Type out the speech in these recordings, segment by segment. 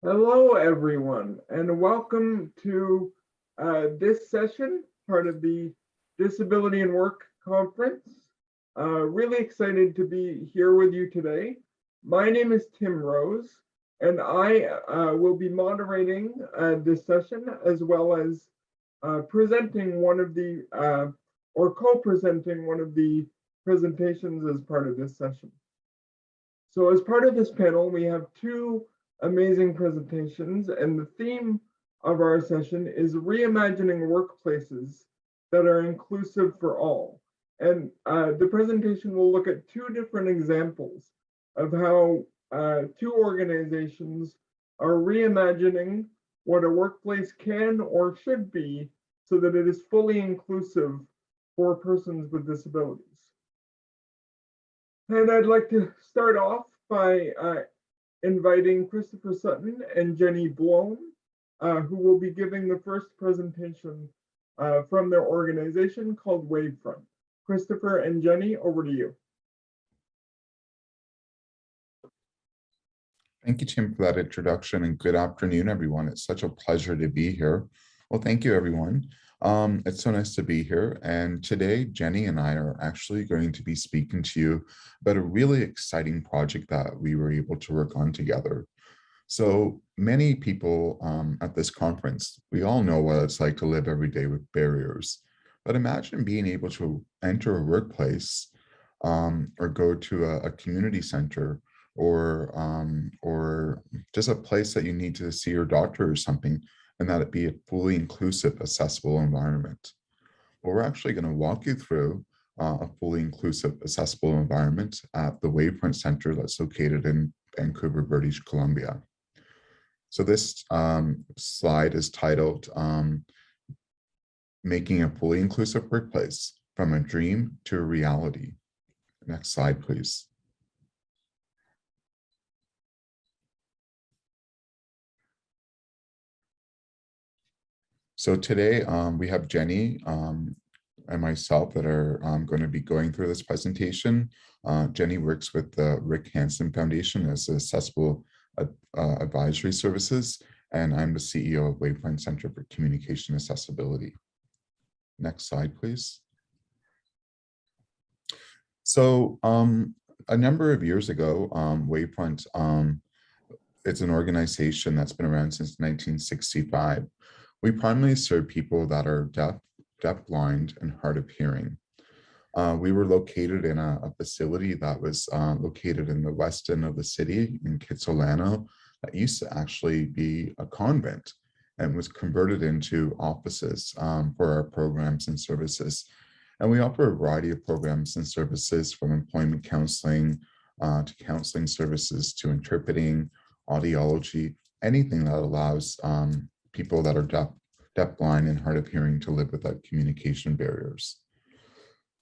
Hello, everyone, and welcome to this session, part of the Disability and Work Conference. Really excited to be here with you today. My name is Tim Rose, and I will be moderating this session as well as presenting one of the, or co-presenting one of the presentations as part of this session. So as part of this panel, we have two amazing presentations, and the theme of our session is reimagining workplaces that are inclusive for all. And the presentation will look at two different examples of how two organizations are reimagining what a workplace can or should be so that it is fully inclusive for persons with disabilities. And I'd like to start off by inviting Christopher Sutton and Jenny Bloom, who will be giving the first presentation from their organization called Wavefront. Christopher and Jenny, over to you. Thank you, Tim, for that introduction, and good afternoon, everyone. It's such a pleasure to be here. Well, thank you, everyone. It's so nice to be here. And today, Jenny and I are actually going to be speaking to you about a really exciting project that we were able to work on together. So many people at this conference, we all know what it's like to live every day with barriers. But imagine being able to enter a workplace or go to a community center or just a place that you need to see your doctor or something, and that it be a fully inclusive, accessible environment. Well, we're actually going to walk you through a fully inclusive, accessible environment at the Wavefront Center that's located in Vancouver, British Columbia. So this slide is titled Making a Fully Inclusive Workplace from a Dream to a Reality. Next slide, please. So today we have Jenny and myself that are going to be going through this presentation. Jenny works with the Rick Hansen Foundation as Accessible Advisory Services, and I'm the CEO of Wavefront Center for Communication Accessibility. Next slide, please. So a number of years ago, Wavefront, it's an organization that's been around since 1965. We primarily serve people that are deaf, blind, and hard of hearing. We were located in a facility that was located in the west end of the city in Kitsilano that used to actually be a convent and was converted into offices for our programs and services. And we offer a variety of programs and services from employment counseling to counseling services to interpreting, audiology, anything that allows people that are deaf, blind, and hard of hearing to live without communication barriers.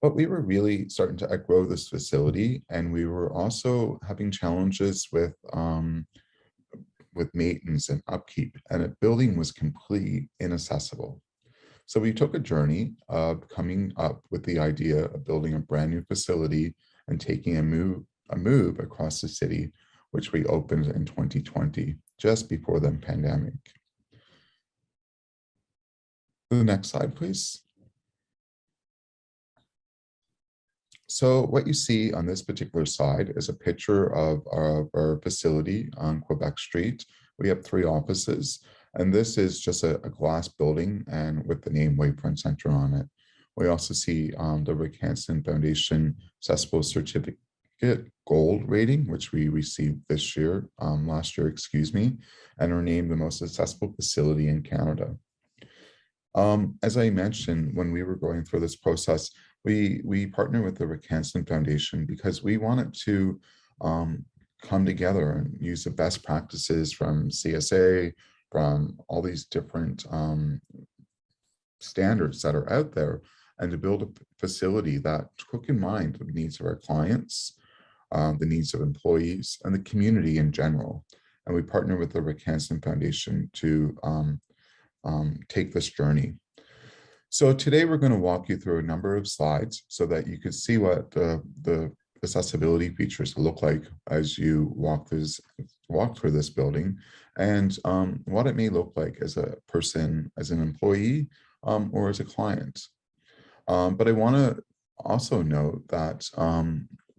But we were really starting to outgrow this facility, and we were also having challenges with maintenance and upkeep, and the building was completely inaccessible. So we took a journey of coming up with the idea of building a brand new facility and taking a move across the city, which we opened in 2020, just before the pandemic. The next slide, please. So what you see on this particular slide is a picture of our facility on Quebec Street. We have 3 offices, and this is just a glass building and with the name Wavefront Center on it. We also see the Rick Hansen Foundation Accessible Certificate Gold rating, which we received last year, excuse me, and are named the most accessible facility in Canada. As I mentioned, when we were going through this process, we partnered with the Rick Hansen Foundation because we wanted to come together and use the best practices from CSA, from all these different standards that are out there, and to build a facility that took in mind the needs of our clients, the needs of employees, and the community in general. And we partnered with the Rick Hansen Foundation to take this journey. So today we're going to walk you through a number of slides so that you can see what the accessibility features look like as you walk through this building, and what it may look like as a person, as an employee, or as a client. But I want to also note that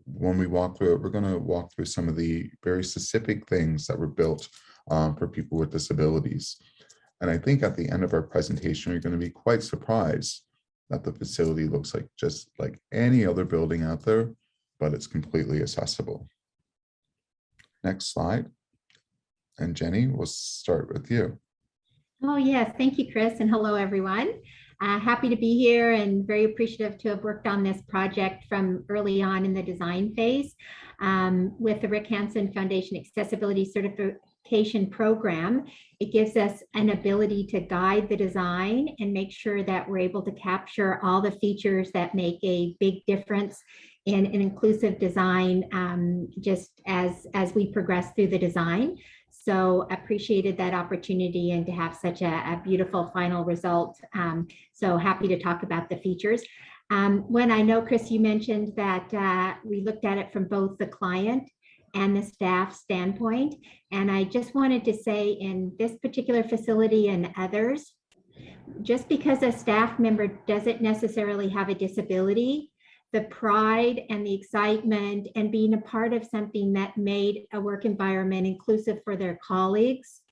when we walk through it, we're going to walk through some of the very specific things that were built for people with disabilities. And I think at the end of our presentation, you're going to be quite surprised that the facility looks like just like any other building out there, but it's completely accessible. Next slide. And Jenny, we'll start with you. Oh, yes. Thank you, Chris. And hello, everyone. Happy to be here and very appreciative to have worked on this project from early on in the design phase with the Rick Hansen Foundation Accessibility Certification Program. It gives us an ability to guide the design and make sure that we're able to capture all the features that make a big difference in an inclusive design just as we progress through the design. So appreciated that opportunity and to have such a beautiful final result. So happy to talk about the features. When I know, Chris, you mentioned that we looked at it from both the client and the staff standpoint. And I just wanted to say in this particular facility and others, just because a staff member doesn't necessarily have a disability, the pride and the excitement and being a part of something that made a work environment inclusive for their colleagues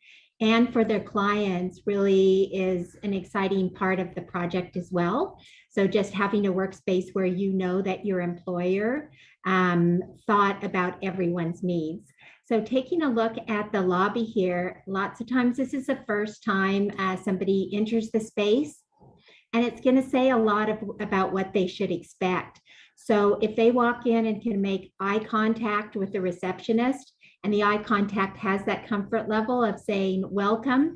and for their clients really is an exciting part of the project as well. So just having a workspace where you know that your employer thought about everyone's needs. So taking a look at the lobby here, lots of times this is the first time somebody enters the space, and it's going to say a lot about what they should expect. So if they walk in and can make eye contact with the receptionist, and the eye contact has that comfort level of saying welcome,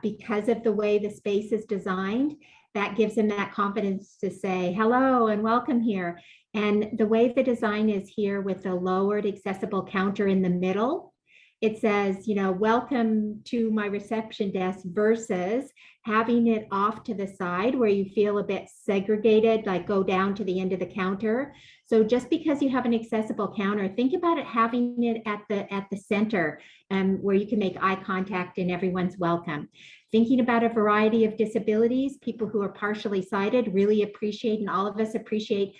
because of the way the space is designed, that gives them that confidence to say hello and welcome here. And the way the design is here with the lowered accessible counter in the middle, it says, you know, welcome to my reception desk versus having it off to the side where you feel a bit segregated, like go down to the end of the counter. So just because you have an accessible counter, think about it having it at the center where you can make eye contact and everyone's welcome. Thinking about a variety of disabilities, people who are partially sighted really appreciate, and all of us appreciate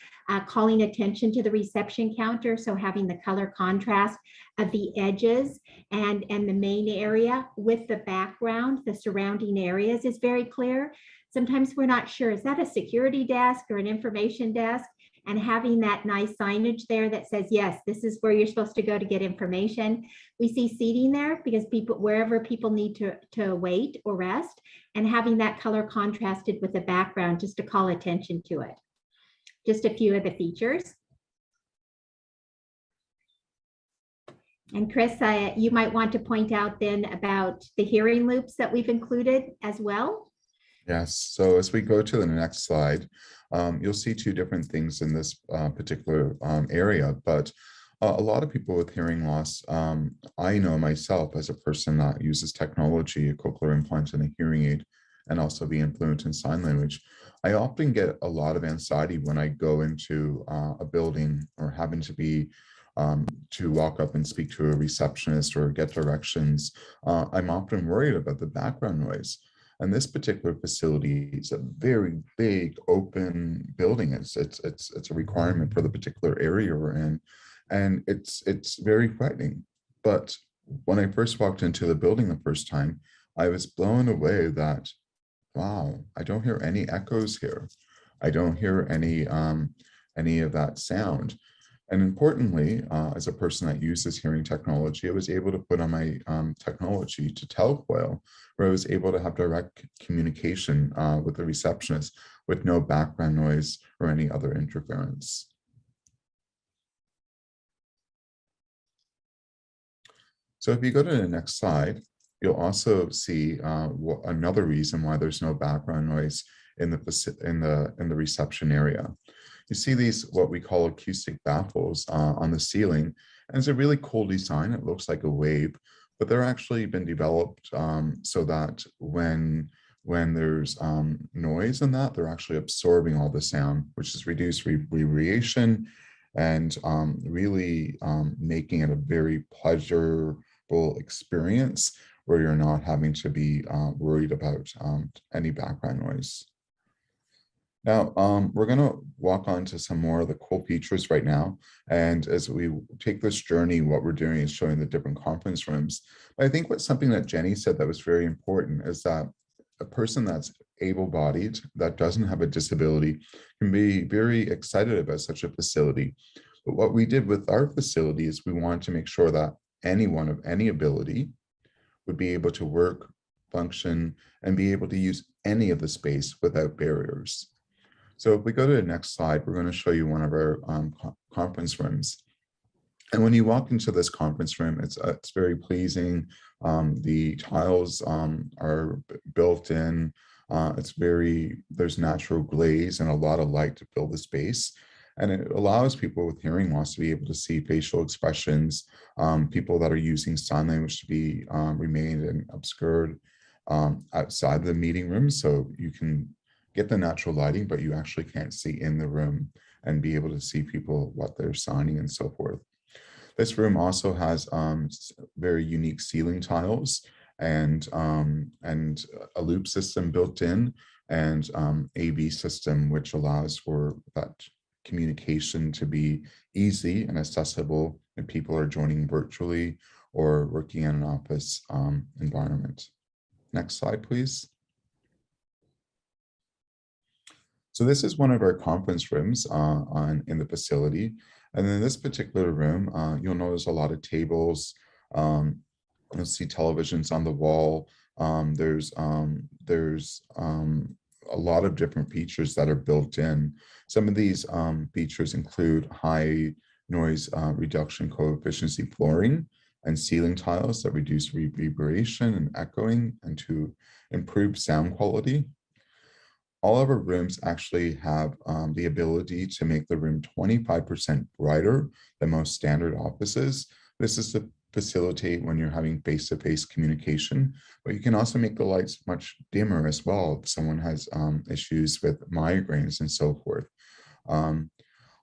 calling attention to the reception counter. So having the color contrast of the edges and the main area with the background, the surrounding areas is very clear. Sometimes we're not sure, is that a security desk or an information desk? And having that nice signage there that says, yes, this is where you're supposed to go to get information. We see seating there because people, wherever people need to wait or rest, and having that color contrasted with the background just to call attention to it. Just a few of the features. And Chris, you might want to point out then about the hearing loops that we've included as well. Yes, so as we go to the next slide, you'll see two different things in this particular area, but a lot of people with hearing loss, I know myself as a person that uses technology, a cochlear implant and a hearing aid, and also being fluent in sign language, I often get a lot of anxiety when I go into a building or having to be to walk up and speak to a receptionist or get directions. I'm often worried about the background noise. And this particular facility is a very big open building. It's a requirement for the particular area we're in, and it's very frightening. But when I first walked into the building the first time, I was blown away that, wow, I don't hear any echoes here. I don't hear any of that sound. And importantly, as a person that uses hearing technology, I was able to put on my technology to telecoil, where I was able to have direct communication with the receptionist with no background noise or any other interference. So if you go to the next slide, you'll also see another reason why there's no background noise in the reception area. You see these, what we call acoustic baffles on the ceiling, and it's a really cool design. It looks like a wave, but they're actually been developed so that when there's noise in that, they're actually absorbing all the sound, which is reduced reverberation and really making it a very comfortable experience where you're not having to be worried about any background noise. Now, we're going to walk on to some more of the cool features right now. And as we take this journey, what we're doing is showing the different conference rooms. But I think what's something that Jenny said that was very important is that a person that's able-bodied, that doesn't have a disability, can be very excited about such a facility. But what we did with our facility is we wanted to make sure that anyone of any ability would be able to work, function, and be able to use any of the space without barriers. So if we go to the next slide, we're going to show you one of our conference rooms. And when you walk into this conference room, it's very pleasing. The tiles are built in. There's natural glaze and a lot of light to fill the space. And it allows people with hearing loss to be able to see facial expressions, people that are using sign language to be remained and obscured outside the meeting room. So you can get the natural lighting, but you actually can't see in the room and be able to see people, what they're signing and so forth. This room also has very unique ceiling tiles and a loop system built in and AV system, which allows for that communication to be easy and accessible if people are joining virtually or working in an office environment. Next slide, please. So this is one of our conference rooms in the facility. And in this particular room, you'll notice a lot of tables. You'll see televisions on the wall. There's a lot of different features that are built in. Some of these features include high noise reduction coefficient flooring and ceiling tiles that reduce reverberation and echoing and to improve sound quality. All of our rooms actually have the ability to make the room 25% brighter than most standard offices. This is to facilitate when you're having face-to-face communication, but you can also make the lights much dimmer as well if someone has issues with migraines and so forth.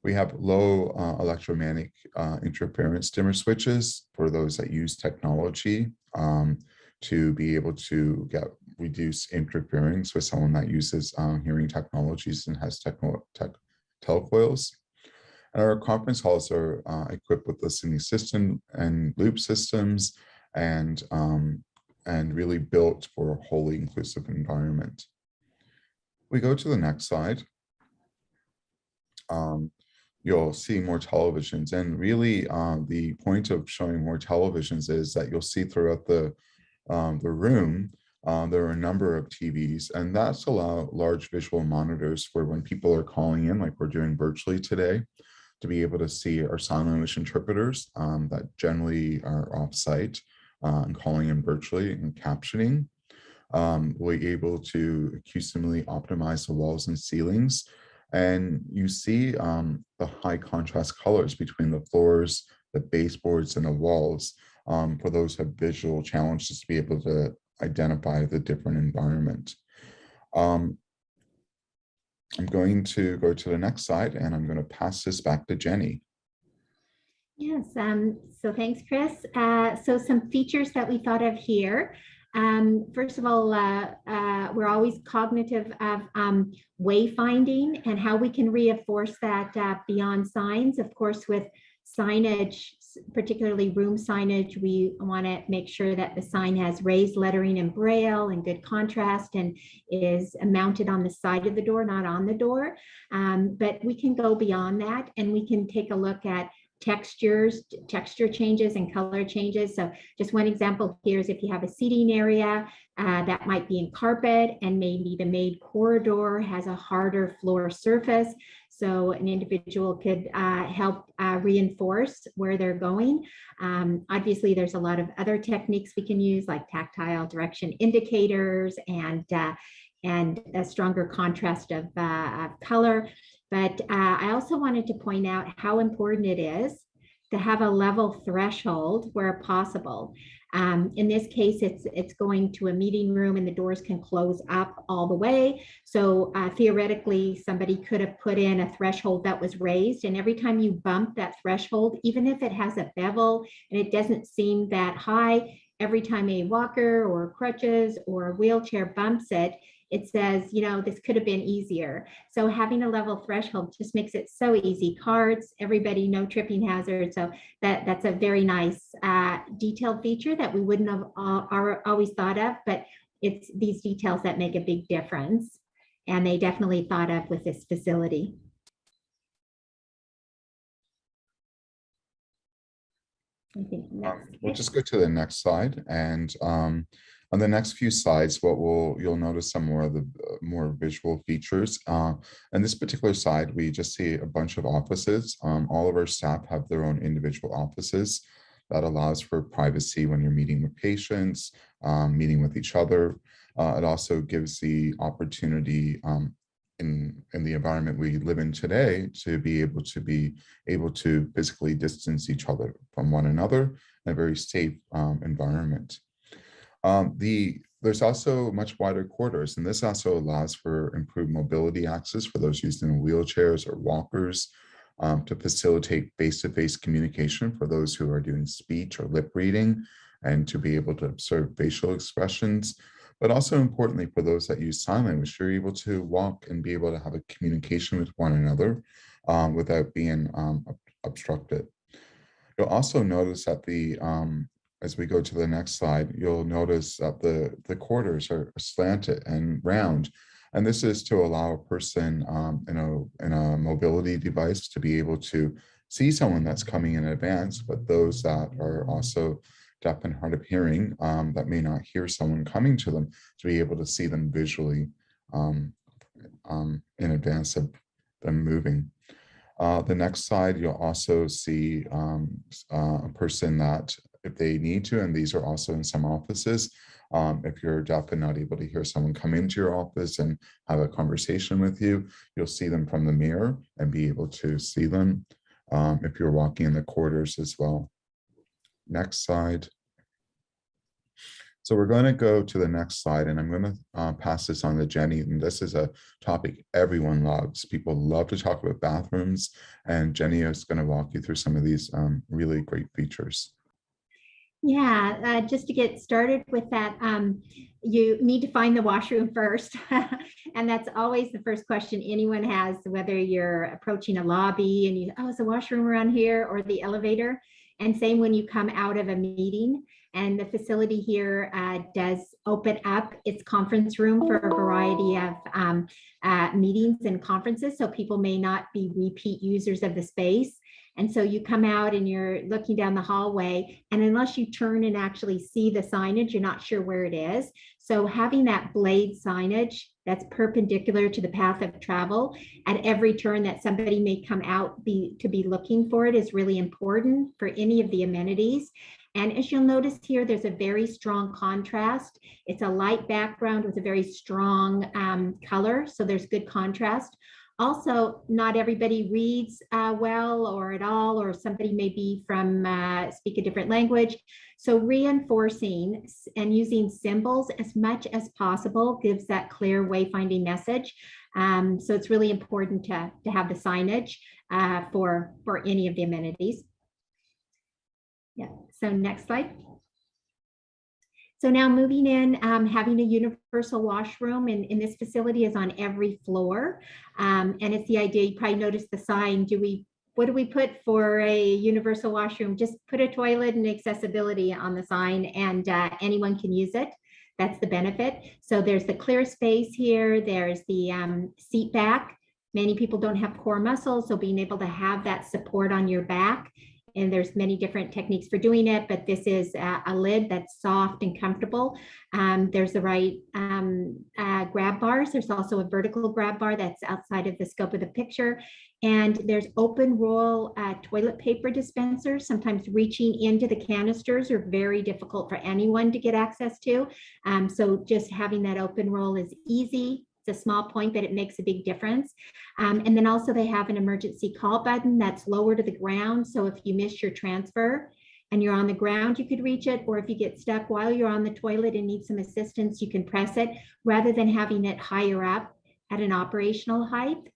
We have low electromagnetic interference dimmer switches for those that use technology to be able to reduce interference with someone that uses hearing technologies and has telecoils. And our conference halls are equipped with listening system and loop systems and really built for a wholly inclusive environment. We go to the next slide. You'll see more televisions, and really the point of showing more televisions is that you'll see throughout the room there are a number of TVs, and that's allow large visual monitors for when people are calling in, like we're doing virtually today, to be able to see our sign language interpreters that generally are off-site and calling in virtually and captioning. We're able to acoustically optimize the walls and ceilings. And you see the high contrast colors between the floors, the baseboards, and the walls for those who have visual challenges to be able to identify the different environment. I'm going to go to the next slide, and I'm going to pass this back to Jenny. Yes, so thanks, Chris. So some features that we thought of here. First of all, we're always cognitive of wayfinding and how we can reinforce that beyond signs. Of course, with signage, particularly room signage, we want to make sure that the sign has raised lettering in Braille and good contrast and is mounted on the side of the door, not on the door. But we can go beyond that, and we can take a look at texture changes and color changes. So just one example here is if you have a seating area that might be in carpet and maybe the maid corridor has a harder floor surface. So an individual could help reinforce where they're going. Obviously, there's a lot of other techniques we can use, like tactile direction indicators and a stronger contrast of color. But I also wanted to point out how important it is to have a level threshold where possible. In this case, it's going to a meeting room and the doors can close up all the way. So theoretically, somebody could have put in a threshold that was raised, and every time you bump that threshold, even if it has a bevel and it doesn't seem that high, every time a walker or crutches or a wheelchair bumps it, it says, you know, this could have been easier. So having a level threshold just makes it so easy. Cards, everybody, no tripping hazard. So that's a very nice detailed feature that we wouldn't have always thought of, but it's these details that make a big difference. And they definitely thought of with this facility. I think we'll just go to the next slide, and on the next few slides, you'll notice some more of the more visual features. On this particular slide, we just see a bunch of offices. All of our staff have their own individual offices. That allows for privacy when you're meeting with patients, meeting with each other. It also gives the opportunity in the environment we live in today to be able to physically distance each other from one another in a very safe environment. There's also much wider corridors, and this also allows for improved mobility access for those using wheelchairs or walkers, to facilitate face-to-face communication for those who are doing speech or lip reading, and to be able to observe facial expressions. But also importantly, for those that use sign language, you're able to walk and be able to have a communication with one another without being obstructed. You'll also notice that as we go to the next slide, you'll notice that the corridors are slanted and round. And this is to allow a person in a mobility device to be able to see someone that's coming in advance, but those that are also deaf and hard of hearing that may not hear someone coming to them, to be able to see them visually in advance of them moving. The next slide, you'll also see a person that, if they need to, and these are also in some offices, if you're deaf and not able to hear someone come into your office and have a conversation with you, you'll see them from the mirror and be able to see them if you're walking in the corridors as well. Next slide. So we're going to go to the next slide, and I'm going to pass this on to Jenny. And this is a topic everyone loves. People love to talk about bathrooms, and Jenny is going to walk you through some of these really great features. Yeah, just to get started with that, you need to find the washroom first. And that's always the first question anyone has, whether you're approaching a lobby and oh, is the washroom around here, or the elevator. And same when you come out of a meeting. And the facility here does open up its conference room for a variety of meetings and conferences. So people may not be repeat users of the space. And so you come out and you're looking down the hallway, and unless you turn and actually see the signage, you're not sure where it is. So having that blade signage that's perpendicular to the path of travel at every turn that somebody may come out to be looking for it is really important for any of the amenities. And as you'll notice here, there's a very strong contrast. It's a light background with a very strong color, so there's good contrast. Also, not everybody reads well or at all, or somebody may be from speak a different language. So reinforcing and using symbols as much as possible gives that clear wayfinding message. So it's really important to have the signage for any of the amenities. Yeah, so next slide. So now moving in, having a universal washroom in this facility is on every floor. And it's the idea, you probably noticed the sign, what do we put for a universal washroom? Just put a toilet and accessibility on the sign, and anyone can use it. That's the benefit. So there's the clear space here. There's the seat back. Many people don't have core muscles, so being able to have that support on your back. And there's many different techniques for doing it, but this is a lid that's soft and comfortable. There's the right grab bars. There's also a vertical grab bar that's outside of the scope of the picture. And there's open roll toilet paper dispensers. Sometimes reaching into the canisters are very difficult for anyone to get access to. So just having that open roll is easy, It's a small point, but it makes a big difference. And then also they have an emergency call button that's lower to the ground. So if you miss your transfer and you're on the ground, you could reach it. Or if you get stuck while you're on the toilet and need some assistance, you can press it rather than having it higher up at an operational height.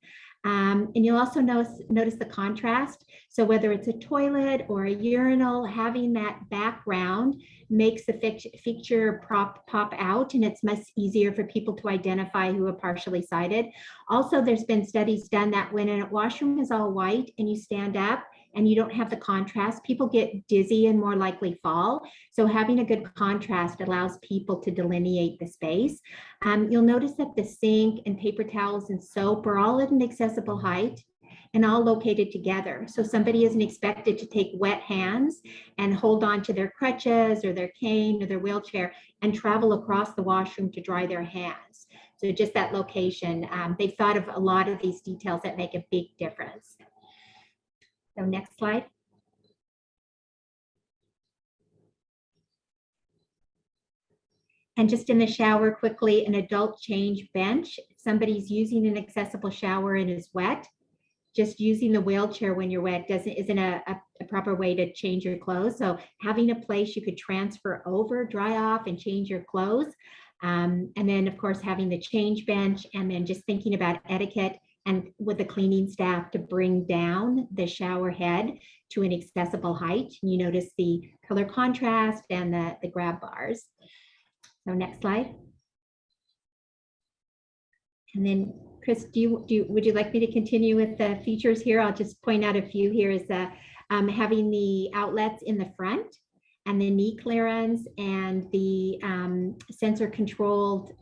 And you'll also notice the contrast. So whether it's a toilet or a urinal, having that background makes the feature pop out, and it's much easier for people to identify who are partially sighted. Also, there's been studies done that when a washroom is all white and you stand up and you don't have the contrast, people get dizzy and more likely fall. So having a good contrast allows people to delineate the space. You'll notice that the sink and paper towels and soap are all at an accessible height and all located together. So somebody isn't expected to take wet hands and hold on to their crutches or their cane or their wheelchair and travel across the washroom to dry their hands. So just that location, they've thought of a lot of these details that make a big difference. So next slide. And just in the shower quickly, an adult change bench. If somebody's using an accessible shower and is wet, just using the wheelchair when you're wet isn't a proper way to change your clothes. So having a place you could transfer over, dry off, and change your clothes. And then of course, having the change bench, and then just thinking about etiquette and with the cleaning staff to bring down the shower head to an accessible height. And you notice the color contrast and the grab bars. So next slide. And then Chris, would you like me to continue with the features here? I'll just point out a few here is having the outlets in the front and the knee clearance and the sensor controlled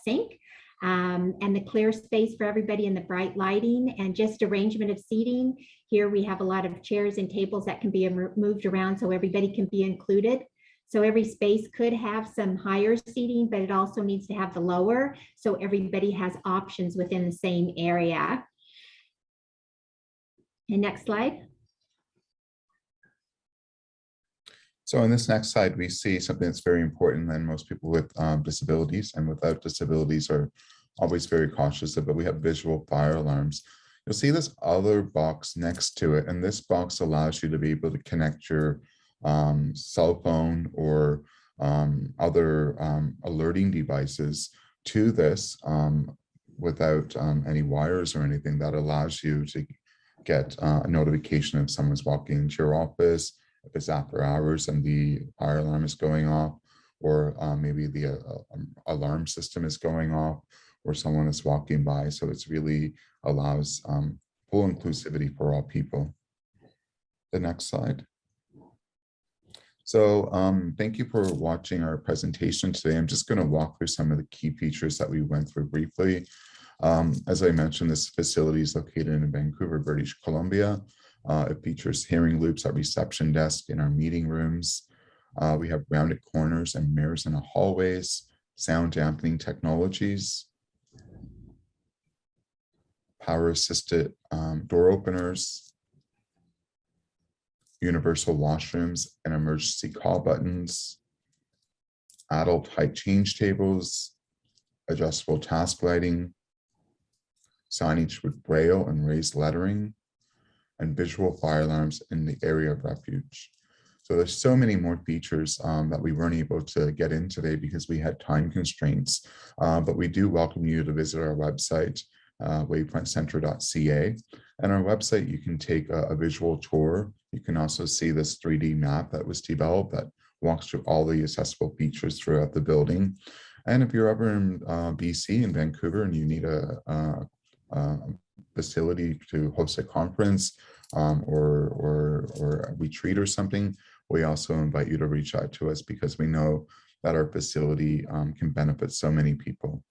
sink. And the clear space for everybody and the bright lighting and just arrangement of seating. Here we have a lot of chairs and tables that can be moved around so everybody can be included. So every space could have some higher seating, but it also needs to have the lower so everybody has options within the same area. And next slide. So in this next slide, we see something that's very important, and most people with disabilities and without disabilities are always very cautious of, but we have visual fire alarms. You'll see this other box next to it, and this box allows you to be able to connect your cell phone or other alerting devices to this without any wires or anything. That allows you to get a notification if someone's walking into your office, if it's after hours and the fire alarm is going off, or maybe the alarm system is going off, or someone is walking by. So it's really allows full inclusivity for all people. The next slide. So thank you for watching our presentation today. I'm just going to walk through some of the key features that we went through briefly. As I mentioned, this facility is located in Vancouver, British Columbia. It features hearing loops at reception desk in our meeting rooms. We have rounded corners and mirrors in the hallways, sound dampening technologies, power assisted door openers, universal washrooms and emergency call buttons, adult height change tables, adjustable task lighting, signage with braille and raised lettering, and visual fire alarms in the area of refuge. So there's so many more features that we weren't able to get in today because we had time constraints, but we do welcome you to visit our website, wavefrontcenter.ca. And our website, you can take a visual tour. You can also see this 3D map that was developed that walks through all the accessible features throughout the building. And if you're ever in BC in Vancouver and you need a facility to host a conference or a retreat or something, we also invite you to reach out to us because we know that our facility can benefit so many people.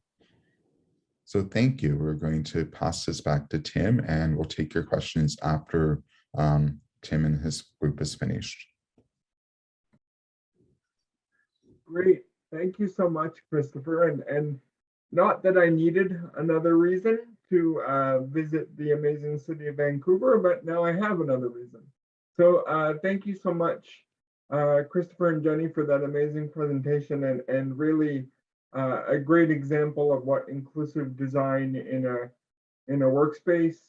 So thank you. We're going to pass this back to Tim, and we'll take your questions after Tim and his group is finished. Great. Thank you so much, Christopher. And not that I needed another reason to visit the amazing city of Vancouver, but now I have another reason. So thank you so much, Christopher and Jenny, for that amazing presentation and really a great example of what inclusive design in a workspace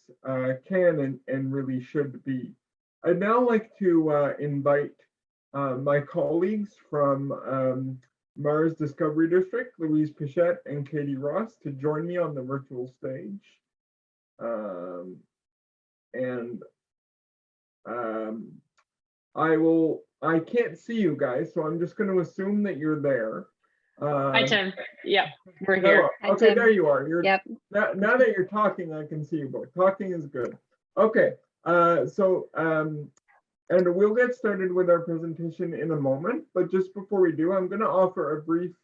can and really should be. I'd now like to invite my colleagues from Mars Discovery District, Louise Pichette and Katie Ross, to join me on the virtual stage. And I can't see you guys, so I'm just going to assume that you're there. Hi, Tim. Yep, we're here. Hello. Okay, there you are. Yep. Now that you're talking, I can see you both. Talking is good. Okay, and we'll get started with our presentation in a moment, but just before we do, I'm going to offer a brief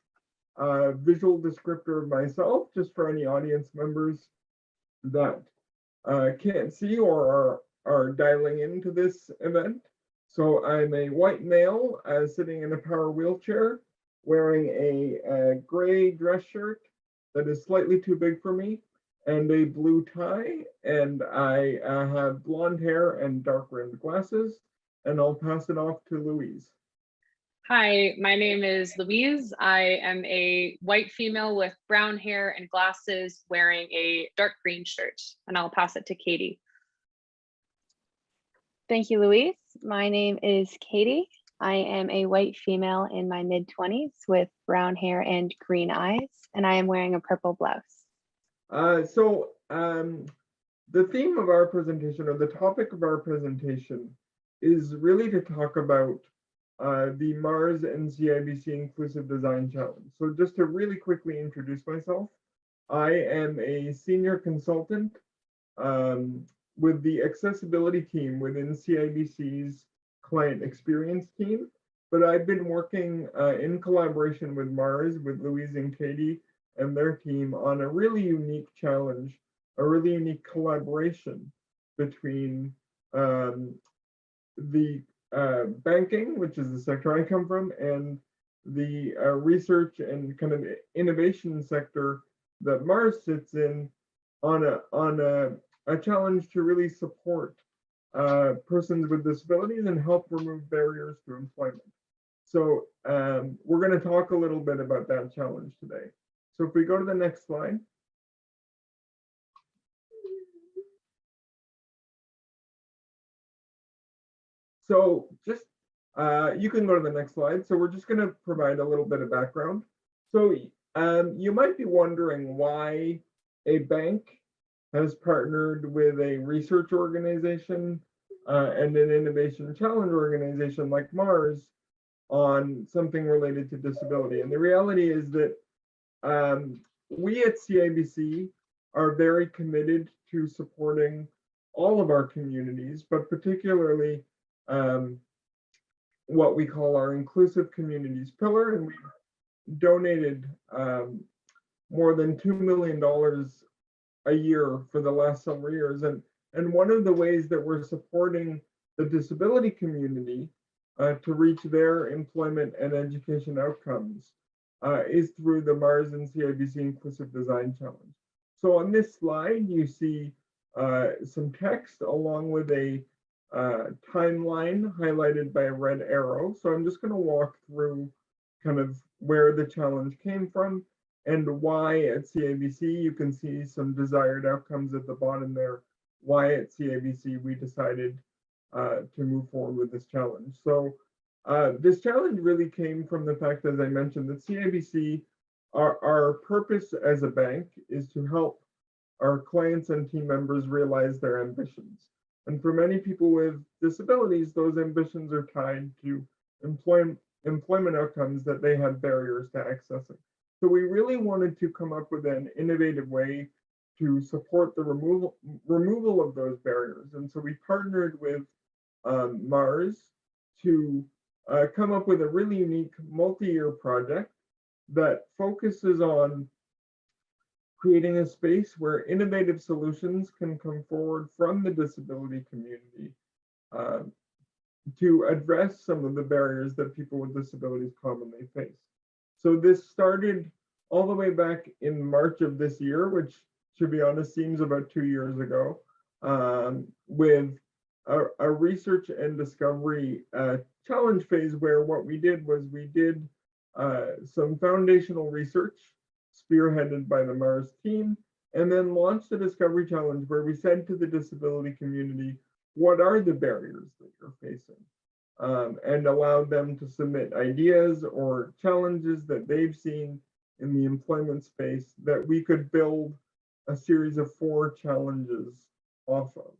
visual descriptor of myself, just for any audience members that can't see or are dialing into this event. So I'm a white male sitting in a power wheelchair, wearing a gray dress shirt that is slightly too big for me, and a blue tie, and I have blonde hair and dark rimmed glasses, and I'll pass it off to Louise. Hi, my name is Louise. I am a white female with brown hair and glasses, wearing a dark green shirt, and I'll pass it to Katie. Thank you, Louise. My name is Katie. I am a white female in my mid-20s with brown hair and green eyes, and I am wearing a purple blouse. The theme of our presentation, or the topic of our presentation, is really to talk about the Mars and CIBC Inclusive Design Challenge. So just to really quickly introduce myself, I am a senior consultant with the accessibility team within CIBC's client experience team, but I've been working in collaboration with Mars, with Louise and Katie and their team, on a really unique challenge, a really unique collaboration between the banking, which is the sector I come from, and the research and kind of innovation sector that Mars sits in, on a challenge to really support persons with disabilities and help remove barriers to employment. So we're going to talk a little bit about that challenge today. So if we go to the next slide. So just, you can go to the next slide. So we're just going to provide a little bit of background. So you might be wondering why a bank has partnered with a research organization and an innovation challenge organization like Mars on something related to disability. And the reality is that we at CIBC are very committed to supporting all of our communities, but particularly what we call our inclusive communities pillar. And we donated more than $2 million a year for the last several years. And one of the ways that we're supporting the disability community to reach their employment and education outcomes is through the Mars and CIBC Inclusive Design Challenge. So on this slide, you see some text along with a timeline highlighted by a red arrow. So I'm just going to walk through kind of where the challenge came from and why at CIBC. You can see some desired outcomes at the bottom there, why at CIBC we decided to move forward with this challenge. So this challenge really came from the fact, as I mentioned, that CIBC, our purpose as a bank is to help our clients and team members realize their ambitions. And for many people with disabilities, those ambitions are tied to employment outcomes that they have barriers to accessing. So we really wanted to come up with an innovative way to support the removal of those barriers. And so we partnered with Mars to come up with a really unique multi-year project that focuses on creating a space where innovative solutions can come forward from the disability community to address some of the barriers that people with disabilities commonly face. So this started all the way back in March of this year, which, to be honest, seems about 2 years ago, with a research and discovery challenge phase, where what we did was we did some foundational research spearheaded by the Mars team, and then launched a discovery challenge where we said to the disability community, what are the barriers that you're facing? And allowed them to submit ideas or challenges that they've seen in the employment space that we could build a series of 4 challenges off of.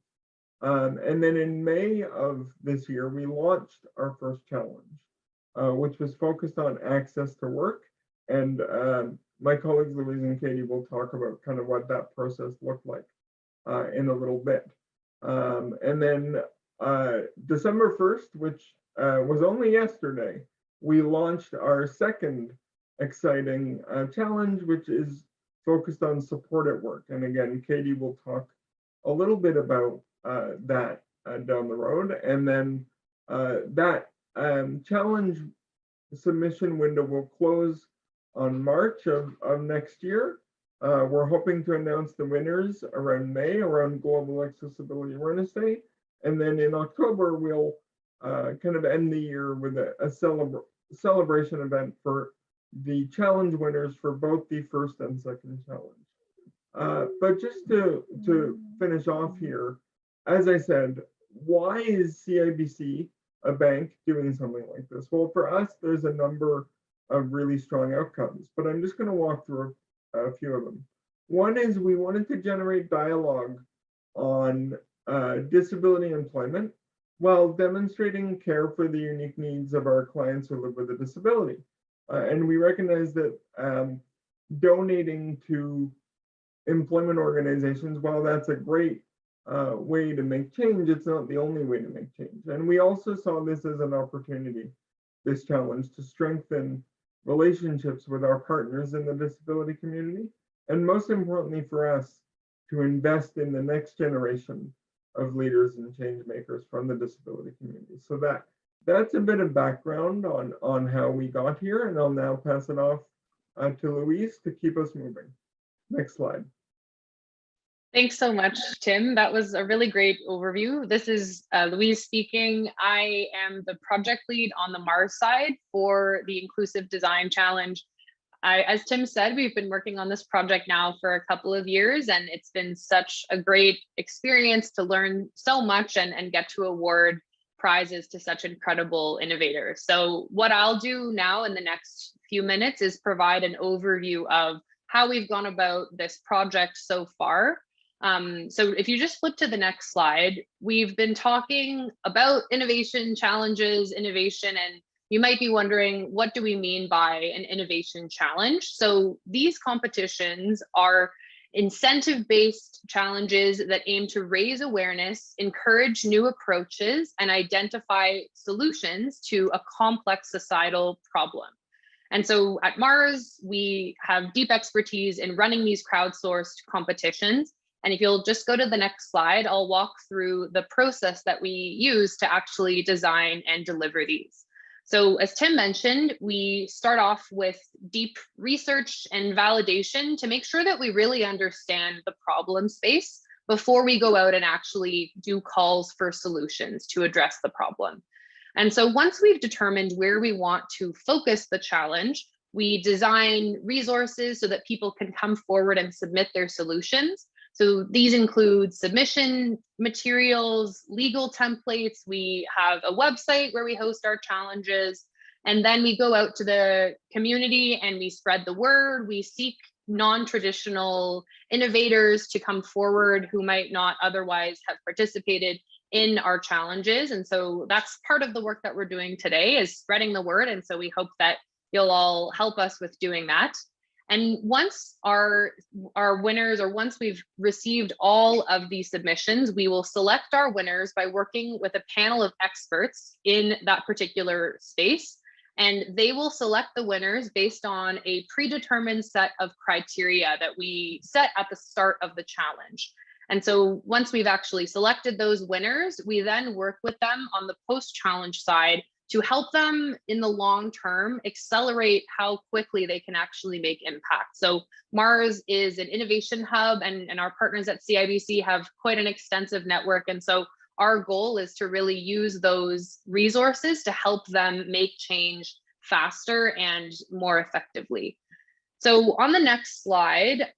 And then in May of this year, we launched our first challenge, which was focused on access to work. And my colleagues Louise and Katie will talk about kind of what that process looked like in a little bit. And then December 1st, which was only yesterday, we launched our second exciting challenge, which is focused on support at work. And again, Katie will talk a little bit about that down the road. And then that challenge submission window will close on March of next year. We're hoping to announce the winners around May, around Global Accessibility Awareness Day. And then in October, we'll kind of end the year with a celebration event for the challenge winners for both the first and second challenge. But just to finish off here, as I said, why is CIBC, a bank, doing something like this? Well, for us, there's a number of really strong outcomes, but I'm just going to walk through a few of them. One is we wanted to generate dialogue on disability employment while demonstrating care for the unique needs of our clients who live with a disability. And we recognize that donating to employment organizations, while that's a great way to make change, it's not the only way to make change. And we also saw this as an opportunity, this challenge, to strengthen relationships with our partners in the disability community, and most importantly for us, to invest in the next generation of leaders and change makers from the disability community. So that's a bit of background on how we got here, and I'll now pass it off to Louise to keep us moving. Next slide. Thanks so much, Tim. That was a really great overview. This is Louise speaking. I am the project lead on the Mars side for the Inclusive Design Challenge. As Tim said, we've been working on this project now for a couple of years, and it's been such a great experience to learn so much and get to award prizes to such incredible innovators. So what I'll do now in the next few minutes is provide an overview of how we've gone about this project so far. So if you just flip to the next slide, we've been talking about innovation challenges, innovation, and you might be wondering, what do we mean by an innovation challenge? So these competitions are incentive-based challenges that aim to raise awareness, encourage new approaches, and identify solutions to a complex societal problem. And so at Mars, we have deep expertise in running these crowdsourced competitions. And if you'll just go to the next slide, I'll walk through the process that we use to actually design and deliver these. So as Tim mentioned, we start off with deep research and validation to make sure that we really understand the problem space before we go out and actually do calls for solutions to address the problem. And so once we've determined where we want to focus the challenge, we design resources so that people can come forward and submit their solutions. So these include submission materials, legal templates. We have a website where we host our challenges, and then we go out to the community and we spread the word. We seek non-traditional innovators to come forward who might not otherwise have participated in our challenges. And so that's part of the work that we're doing today, is spreading the word. And so we hope that you'll all help us with doing that. And once our winners, or once we've received all of these submissions, we will select our winners by working with a panel of experts in that particular space. And they will select the winners based on a predetermined set of criteria that we set at the start of the challenge. And so once we've actually selected those winners, we then work with them on the post-challenge side to help them in the long term accelerate how quickly they can actually make impact. So Mars is an innovation hub, and our partners at CIBC have quite an extensive network. And so our goal is to really use those resources to help them make change faster and more effectively. So on the next slide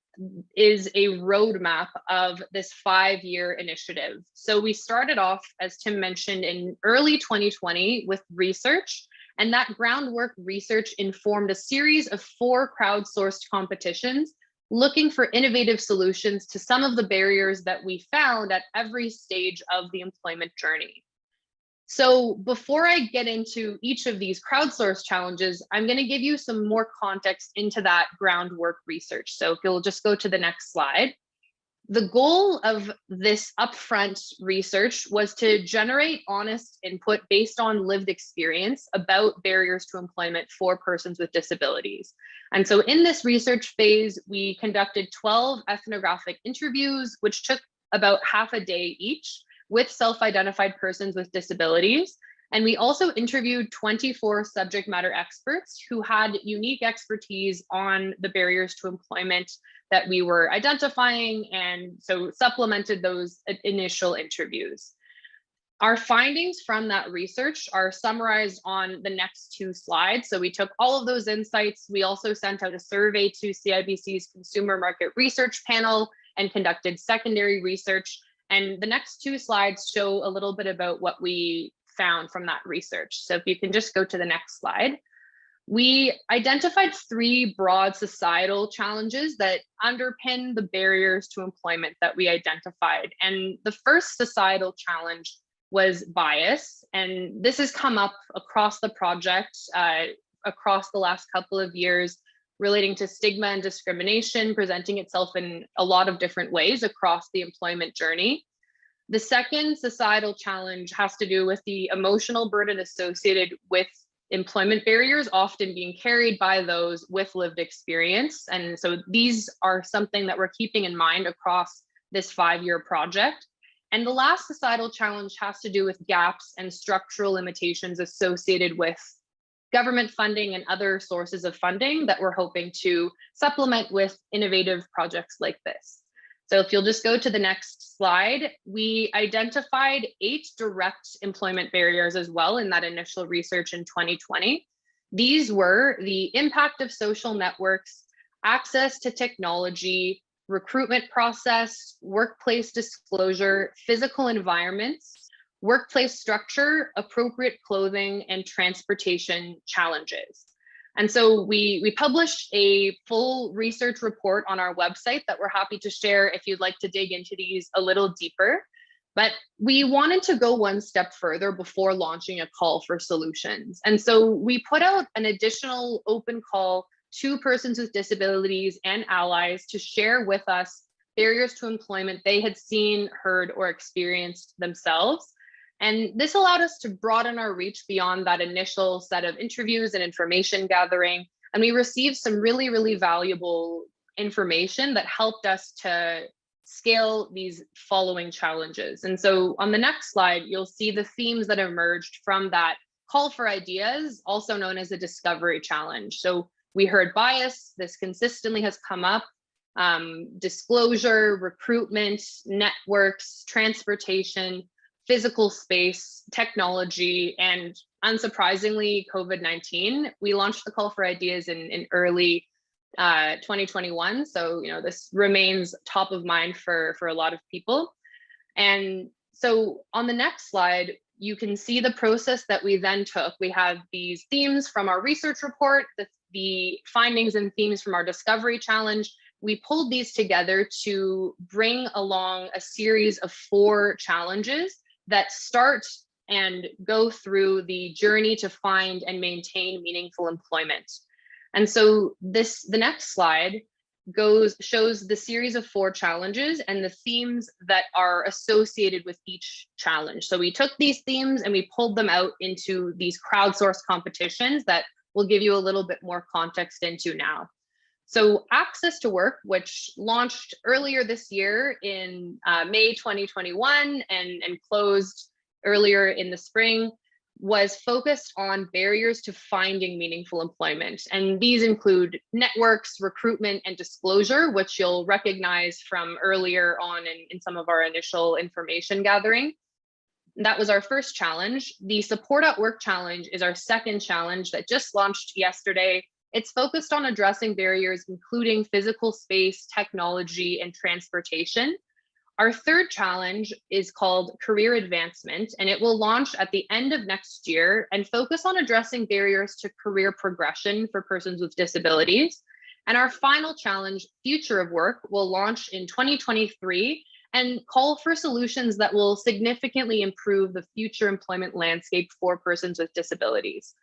is a roadmap of this 5-year initiative. So we started off, as Tim mentioned, in early 2020 with research, and that groundwork research informed a series of 4 crowdsourced competitions looking for innovative solutions to some of the barriers that we found at every stage of the employment journey. So before I get into each of these crowdsourced challenges, I'm going to give you some more context into that groundwork research. So if you'll just go to the next slide. The goal of this upfront research was to generate honest input based on lived experience about barriers to employment for persons with disabilities. And so in this research phase, we conducted 12 ethnographic interviews, which took about half a day each, with self-identified persons with disabilities. And we also interviewed 24 subject matter experts who had unique expertise on the barriers to employment that we were identifying, and so supplemented those initial interviews. Our findings from that research are summarized on the next 2 slides. So we took all of those insights. We also sent out a survey to CIBC's Consumer Market Research Panel and conducted secondary research. And the next 2 slides show a little bit about what we found from that research. So if you can just go to the next slide. We identified 3 broad societal challenges that underpin the barriers to employment that we identified. And the first societal challenge was bias. And this has come up across the project, across the last couple of years, relating to stigma and discrimination, presenting itself in a lot of different ways across the employment journey. The second societal challenge has to do with the emotional burden associated with employment barriers, often being carried by those with lived experience. And so these are something that we're keeping in mind across this 5-year project. And the last societal challenge has to do with gaps and structural limitations associated with government funding and other sources of funding that we're hoping to supplement with innovative projects like this. So if you'll just go to the next slide, we identified 8 direct employment barriers as well in that initial research in 2020. These were the impact of social networks, access to technology, recruitment process, workplace disclosure, physical environments, workplace structure, appropriate clothing, and transportation challenges. And so we published a full research report on our website that we're happy to share if you'd like to dig into these a little deeper. But we wanted to go one step further before launching a call for solutions. And so we put out an additional open call to persons with disabilities and allies to share with us barriers to employment they had seen, heard, or experienced themselves. And this allowed us to broaden our reach beyond that initial set of interviews and information gathering. And we received some really, really valuable information that helped us to scale these following challenges. And so on the next slide, you'll see the themes that emerged from that call for ideas, also known as a discovery challenge. So we heard bias, this consistently has come up, disclosure, recruitment, networks, transportation, physical space, technology, and unsurprisingly, COVID-19. We launched the call for ideas in early 2021. So, this remains top of mind for a lot of people. And so on the next slide, you can see the process that we then took. We have these themes from our research report, the findings and themes from our discovery challenge. We pulled these together to bring along a series of 4 challenges that start and go through the journey to find and maintain meaningful employment. And so the next slide shows the series of 4 challenges and the themes that are associated with each challenge. So we took these themes and we pulled them out into these crowdsourced competitions that we'll give you a little bit more context into now. So access to work, which launched earlier this year in May 2021 and closed earlier in the spring, was focused on barriers to finding meaningful employment. And these include networks, recruitment, and disclosure, which you'll recognize from earlier on in some of our initial information gathering. That was our first challenge. The Support at Work Challenge is our second challenge that just launched yesterday. It's focused on addressing barriers, including physical space, technology, and transportation. Our third challenge is called Career Advancement, and it will launch at the end of next year and focus on addressing barriers to career progression for persons with disabilities. And our final challenge, Future of Work, will launch in 2023 and call for solutions that will significantly improve the future employment landscape for persons with disabilities.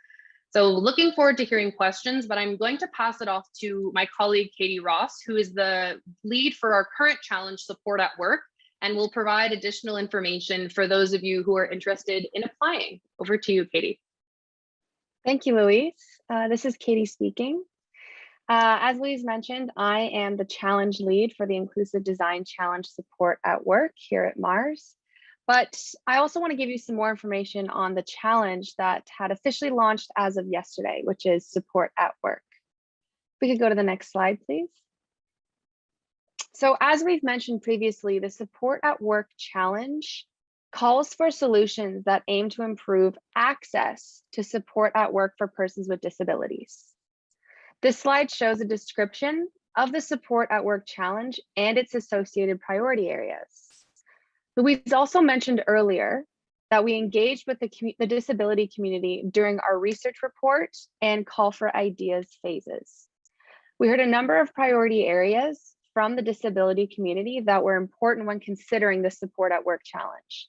So looking forward to hearing questions, but I'm going to pass it off to my colleague, Katie Ross, who is the lead for our current challenge, Support at Work, and will provide additional information for those of you who are interested in applying. Over to you, Katie. Thank you, Louise. This is Katie speaking. As Louise mentioned, I am the challenge lead for the Inclusive Design Challenge Support at Work here at Mars. But I also want to give you some more information on the challenge that had officially launched as of yesterday, which is Support at Work. We could go to the next slide, please. So as we've mentioned previously, the Support at Work challenge calls for solutions that aim to improve access to support at work for persons with disabilities. This slide shows a description of the Support at Work challenge and its associated priority areas. Louise also mentioned earlier that we engaged with the disability community during our research report and call for ideas phases. We heard a number of priority areas from the disability community that were important when considering the Support at Work challenge.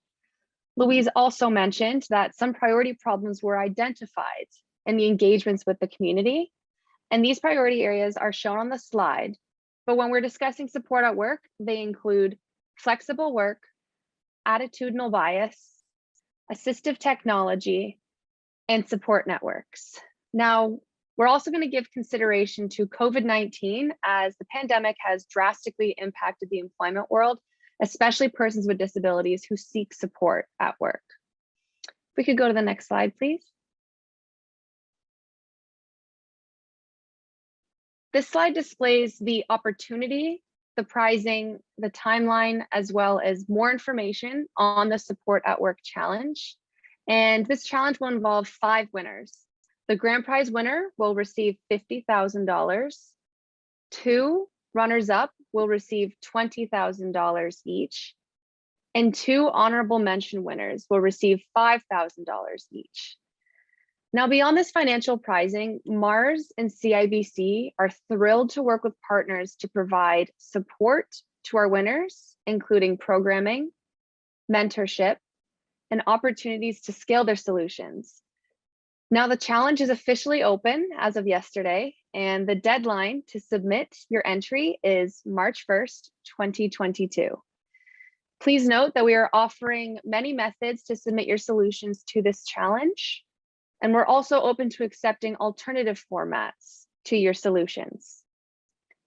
Louise also mentioned that some priority problems were identified in the engagements with the community, and these priority areas are shown on the slide. But when we're discussing support at work, they include flexible work, attitudinal bias, assistive technology, and support networks. Now, we're also going to give consideration to COVID-19 as the pandemic has drastically impacted the employment world, especially persons with disabilities who seek support at work. If we could go to the next slide, please. This slide displays the opportunity, the pricing, the timeline, as well as more information on the Support at Work challenge. And this challenge will involve 5 winners. The grand prize winner will receive $50,000. 2 runners-up will receive $20,000 each. And 2 honorable mention winners will receive $5,000 each. Now, beyond this financial prizing, Mars and CIBC are thrilled to work with partners to provide support to our winners, including programming, mentorship, and opportunities to scale their solutions. Now, the challenge is officially open as of yesterday, and the deadline to submit your entry is March 1st, 2022. Please note that we are offering many methods to submit your solutions to this challenge. And we're also open to accepting alternative formats to your solutions.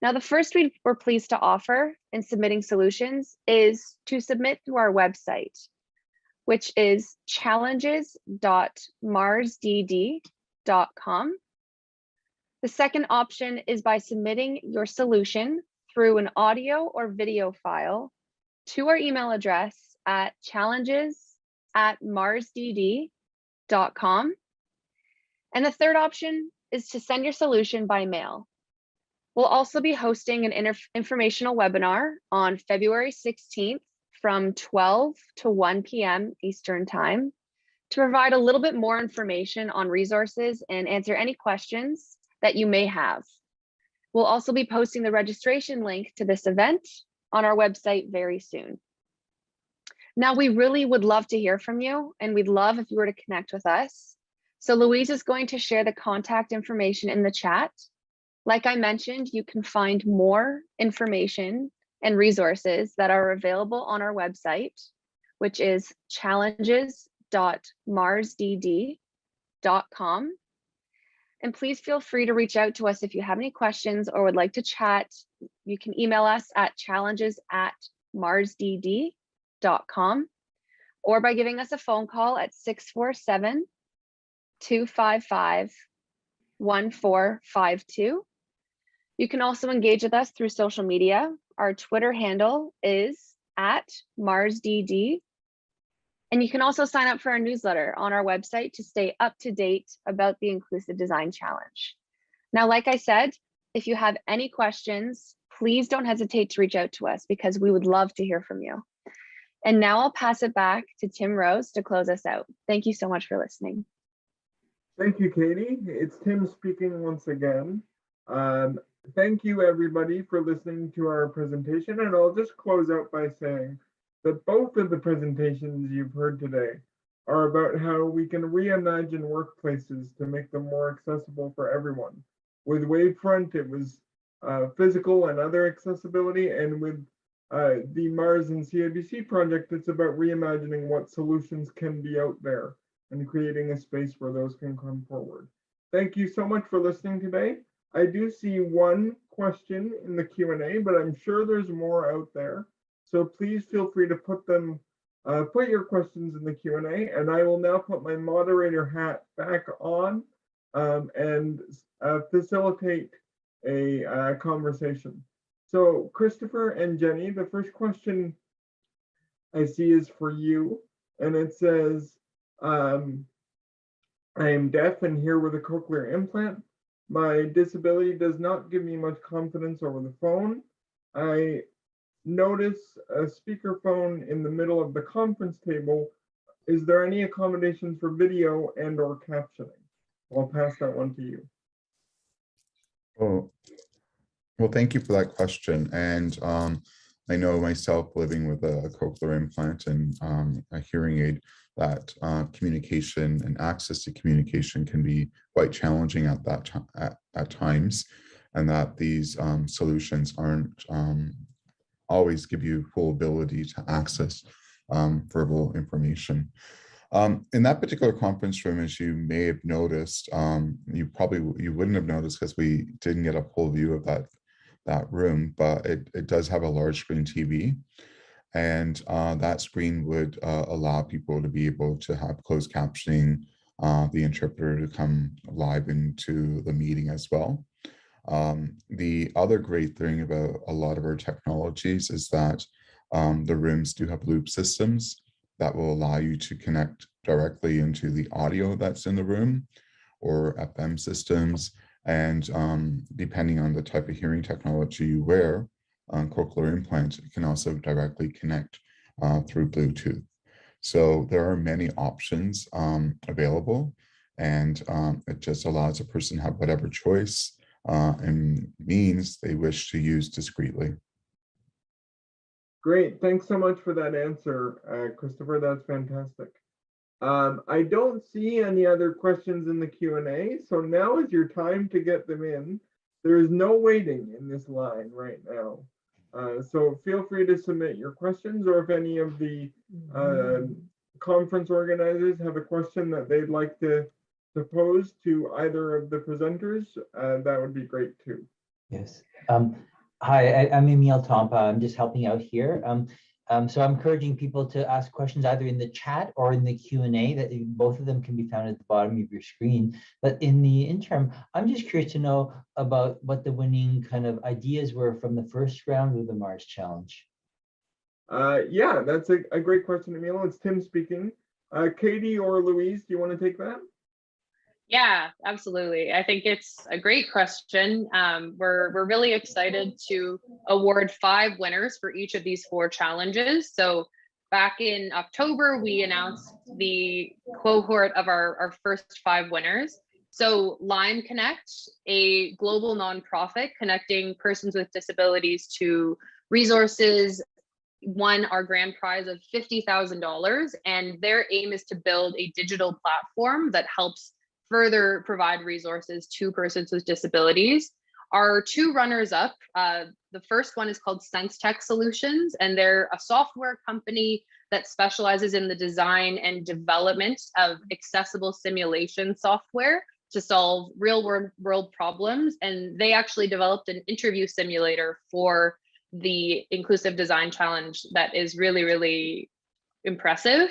Now, the first we're pleased to offer in submitting solutions is to submit through our website, which is challenges.marsdd.com. The second option is by submitting your solution through an audio or video file to our email address at challenges@marsdd.com. And the third option is to send your solution by mail. We'll also be hosting an informational webinar on February 16th from 12 to 1 p.m. Eastern Time to provide a little bit more information on resources and answer any questions that you may have. We'll also be posting the registration link to this event on our website very soon. Now, we really would love to hear from you, and we'd love if you were to connect with us. So Louise is going to share the contact information in the chat. Like I mentioned, you can find more information and resources that are available on our website, which is challenges.marsdd.com. And please feel free to reach out to us if you have any questions or would like to chat. You can email us at challenges@marsdd.com or by giving us a phone call at 647-255-1452. You can also engage with us through social media. Our Twitter handle is @MarsDD, And you can also sign up for our newsletter on our website to stay up to date about the Inclusive Design Challenge. Now, like I said, if you have any questions, please don't hesitate to reach out to us because we would love to hear from you. And now I'll pass it back to Tim Rose to close us out. Thank you so much for listening. Thank you, Katie. It's Tim speaking once again. Thank you, everybody, for listening to our presentation. And I'll just close out by saying that both of the presentations you've heard today are about how we can reimagine workplaces to make them more accessible for everyone. With Wavefront, it was physical and other accessibility, and with the Mars and CIBC project, it's about reimagining what solutions can be out there and creating a space where those can come forward. Thank you so much for listening today. I do see one question in the Q&A, but I'm sure there's more out there. So please feel free to put your questions in the Q&A, and I will now put my moderator hat back on and facilitate a conversation. So Christopher and Jenny, the first question I see is for you, and it says, I am deaf and hear with a cochlear implant. My disability does not give me much confidence over the phone. I notice a speakerphone in the middle of the conference table. Is there any accommodations for video and or captioning? I'll pass that one to you. Well, thank you for that question. And I know myself living with a cochlear implant and a hearing aid that communication and access to communication can be quite challenging at times, and that these solutions aren't always give you full ability to access verbal information. In that particular conference room, as you may have noticed, you wouldn't have noticed because we didn't get a full view of that room, but it does have a large screen TV, and that screen would allow people to be able to have closed captioning, the interpreter to come live into the meeting as well. The other great thing about a lot of our technologies is that the rooms do have loop systems that will allow you to connect directly into the audio that's in the room, or FM systems. And depending on the type of hearing technology you wear, cochlear implants, it can also directly connect through Bluetooth. So there are many options available, and it just allows a person to have whatever choice and means they wish to use discreetly. Great, thanks so much for that answer, Christopher. That's fantastic. I don't see any other questions in the Q&A, so now is your time to get them in. There is no waiting in this line right now. So feel free to submit your questions, or if any of the conference organizers have a question that they'd like to pose to either of the presenters, that would be great too. Yes. Hi, I'm Emil Tompa. I'm just helping out here. So I'm encouraging people to ask questions either in the chat or in the Q&A. That both of them can be found at the bottom of your screen. But in the interim, I'm just curious to know about what the winning kind of ideas were from the first round of the Mars Challenge. Yeah, that's a great question, Emil. It's Tim speaking. Katie or Louise, do you want to take that? Yeah, absolutely. I think it's a great question. We're really excited to award 5 winners for each of these 4 challenges. So back in October, we announced the cohort of our first 5 winners. So Lime Connect, a global nonprofit connecting persons with disabilities to resources, won our grand prize of $50,000. And their aim is to build a digital platform that helps further provide resources to persons with disabilities. Our 2 runners up, the first one is called Sense Tech Solutions, and they're a software company that specializes in the design and development of accessible simulation software to solve real world problems. And they actually developed an interview simulator for the Inclusive Design Challenge that is really, really impressive.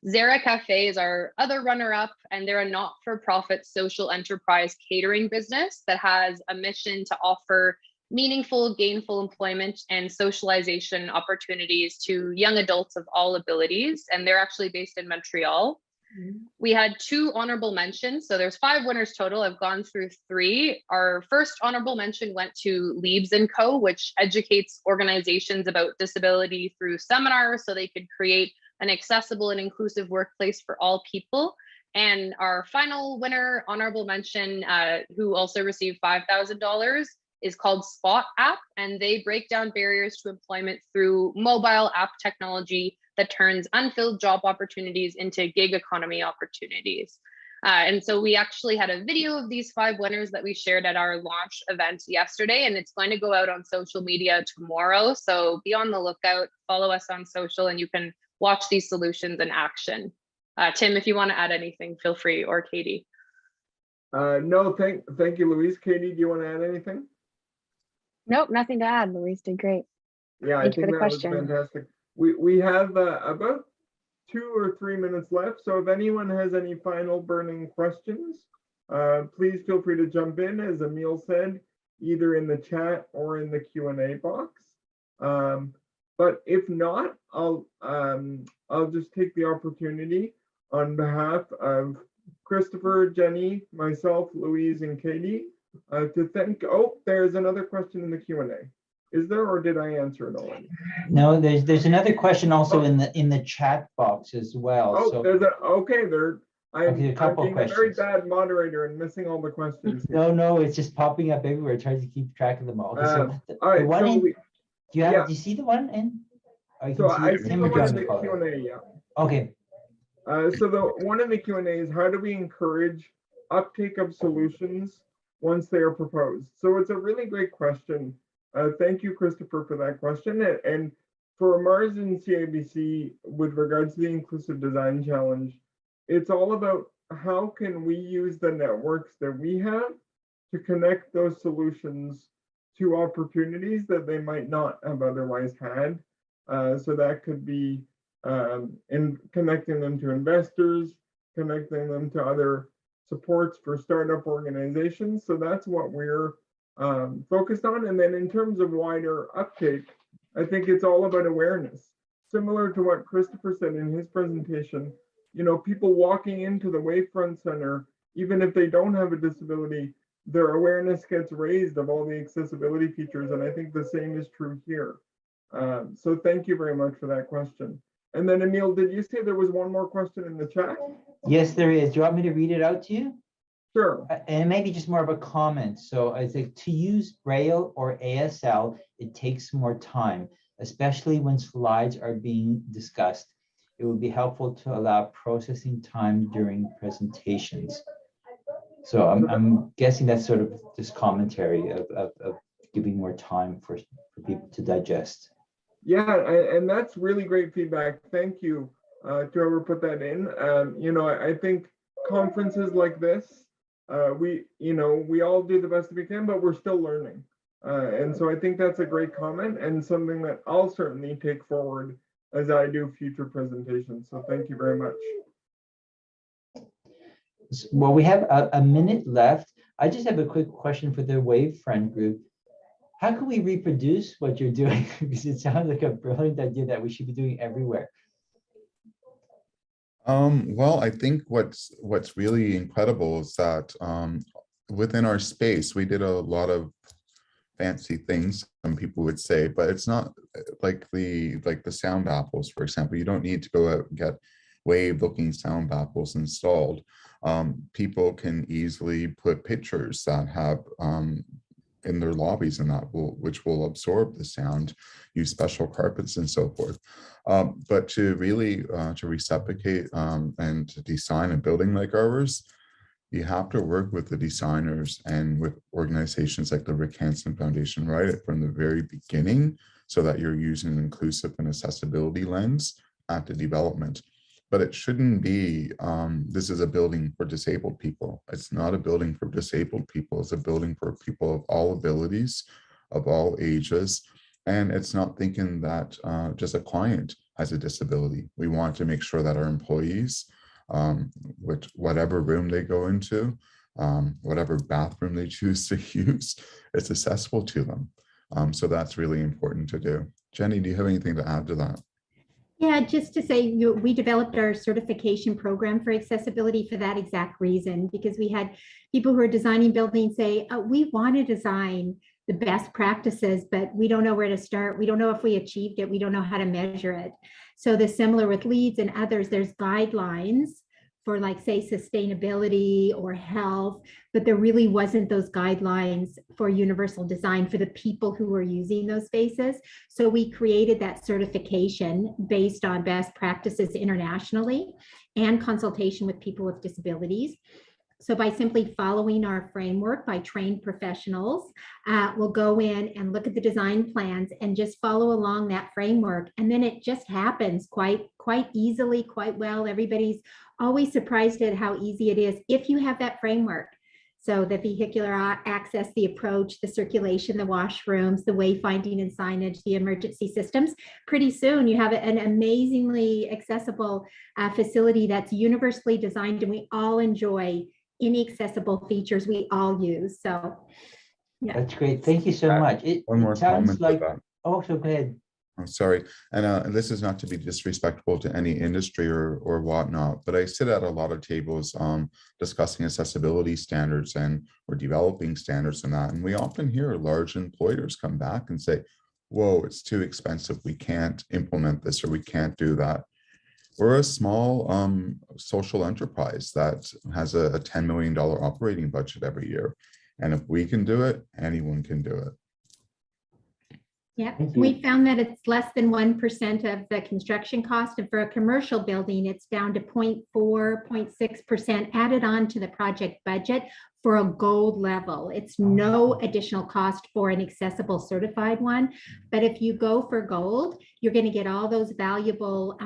Zara Cafe is our other runner-up, and they're a not-for-profit social enterprise catering business that has a mission to offer meaningful, gainful employment and socialization opportunities to young adults of all abilities. And they're actually based in Montreal. We had 2 honorable mentions. So there's 5 winners total. I've gone through 3. Our first honorable mention went to Leaves & Co., which educates organizations about disability through seminars so they could create an accessible and inclusive workplace for all people. And our final winner, honorable mention, who also received $5,000, is called Spot App, and they break down barriers to employment through mobile app technology that turns unfilled job opportunities into gig economy opportunities. And so we actually had a video of these 5 winners that we shared at our launch event yesterday, and it's going to go out on social media tomorrow. So be on the lookout, follow us on social, and you can watch these solutions in action. Tim, if you want to add anything, feel free, or Katie. No, thank you, Louise. Katie, do you want to add anything? Nope, nothing to add. Louise did great. Yeah, Thank I you for think the that was question. fantastic. We have about 2 or 3 minutes left. So if anyone has any final burning questions, please feel free to jump in, as Emil said, either in the chat or in the Q&A box. But if not, I'll just take the opportunity on behalf of Christopher, Jenny, myself, Louise, and Katie to thank. Oh, there's another question in the Q&A. Is there, or did I answer it already? No, there's another question also in the chat box as well. Oh, So there's okay. I'm a couple being a very questions. bad moderator and missing all the questions here. No, it's just popping up everywhere. Trying to keep track of them all. Okay, so All right, the one so in, yeah. do you see the one in? Oh, you So can see I it. see Tim, the or do you one in want me the to call it? Q&A, yeah. Okay. So the one in the Q&A is, how do we encourage uptake of solutions once they are proposed? So it's a really great question. Thank you, Christopher, for that question. And for Mars and CIBC, with regards to the Inclusive Design Challenge, it's all about how can we use the networks that we have to connect those solutions to opportunities that they might not have otherwise had. So that could be in connecting them to investors, connecting them to other supports for startup organizations. So that's what we're focused on. And then in terms of wider uptake, I think it's all about awareness. Similar to what Christopher said in his presentation, you know, people walking into the Wavefront Center, even if they don't have a disability, their awareness gets raised of all the accessibility features. And I think the same is true here. So thank you very much for that question. And then Emil, did you say there was one more question in the chat? Yes, there is. Do you want me to read it out to you? Sure. And maybe just more of a comment. So I think to use Braille or ASL, it takes more time, especially when slides are being discussed. It would be helpful to allow processing time during presentations. So I'm guessing that's sort of this commentary of giving more time for people to digest. Yeah, and that's really great feedback. Thank you to whoever put that in. You know, I think conferences like this, we all do the best we can, but we're still learning. And so I think that's a great comment and something that I'll certainly take forward as I do future presentations. So thank you very much. Well, we have a minute left. I just have a quick question for the Wavefront group. How can we reproduce what you're doing? Because it sounds like a brilliant idea that we should be doing everywhere. Well, I think what's really incredible is that within our space, we did a lot of fancy things, some people would say, but it's not like the sound apples, for example. You don't need to go out and get wave-looking sound apples installed. People can easily put pictures that have in their lobbies, and which will absorb the sound, use special carpets and so forth. But to really to reciprocate and to design a building like ours, you have to work with the designers and with organizations like the Rick Hansen Foundation right from the very beginning, so that you're using an inclusive and accessibility lens at the development. But it shouldn't be, this is a building for disabled people. It's not a building for disabled people. It's a building for people of all abilities, of all ages. And it's not thinking that just a client has a disability. We want to make sure that our employees, with whatever room they go into, whatever bathroom they choose to use, it's accessible to them. So that's really important to do. Jenny, do you have anything to add to that? Yeah, just to say, we developed our certification program for accessibility for that exact reason, because we had people who are designing buildings say, we want to design the best practices, but we don't know where to start. We don't know if we achieved it. We don't know how to measure it. So the similar with LEEDs and others, there's guidelines for, like, say, sustainability or health, but there really wasn't those guidelines for universal design for the people who were using those spaces. So we created that certification based on best practices internationally and consultation with people with disabilities. So by simply following our framework by trained professionals, we'll go in and look at the design plans and just follow along that framework. And then it just happens quite easily, quite well. Everybody's always surprised at how easy it is if you have that framework. So the vehicular access, the approach, the circulation, the washrooms, the wayfinding and signage, the emergency systems. Pretty soon you have an amazingly accessible facility that's universally designed, and we all enjoy any accessible features we all use. So yeah. That's great. Thank you so much. One more comment like, to that. oh, so go ahead. I'm sorry. And this is not to be disrespectful to any industry or whatnot, but I sit at a lot of tables discussing accessibility standards, and we're developing standards and that. And we often hear large employers come back and say, whoa, it's too expensive. We can't implement this, or we can't do that. We're a small social enterprise that has a $10 million operating budget every year. And if we can do it, anyone can do it. Yeah, we found that it's less than 1% of the construction cost. And for a commercial building, it's down to 0.4, 0.6% added on to the project budget for a gold level. It's no additional cost for an accessible certified one. But if you go for gold, you're going to get all those valuable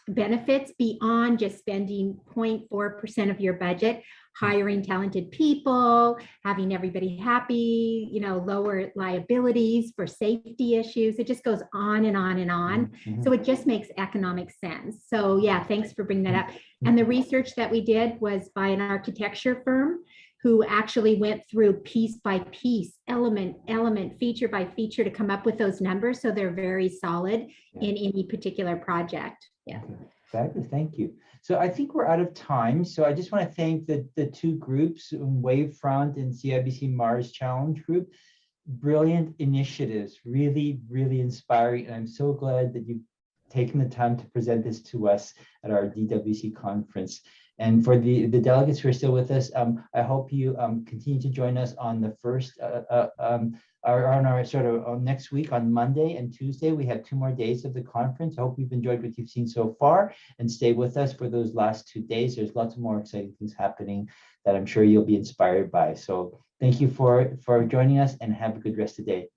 benefits beyond just spending 0.4% of your budget, hiring talented people, having everybody happy, lower liabilities for safety issues. It just goes on and on and on. Mm-hmm. So it just makes economic sense. So yeah, thanks for bringing that up. And the research that we did was by an architecture firm who actually went through piece by piece, element, feature by feature to come up with those numbers. So they're very solid in any particular project. Yeah. Okay. Fabulous. Thank you. So I think we're out of time. So I just want to thank the two groups, Wavefront and CIBC Mars Challenge Group. Brilliant initiatives, really, really inspiring. And I'm so glad that you've taken the time to present this to us at our DWC conference. And for the delegates who are still with us, I hope you continue to join us on the first, on our sort of next week on Monday and Tuesday. We have 2 more days of the conference. I hope you've enjoyed what you've seen so far, and stay with us for those last 2 days. There's lots of more exciting things happening that I'm sure you'll be inspired by. So thank you for joining us, and have a good rest of the day.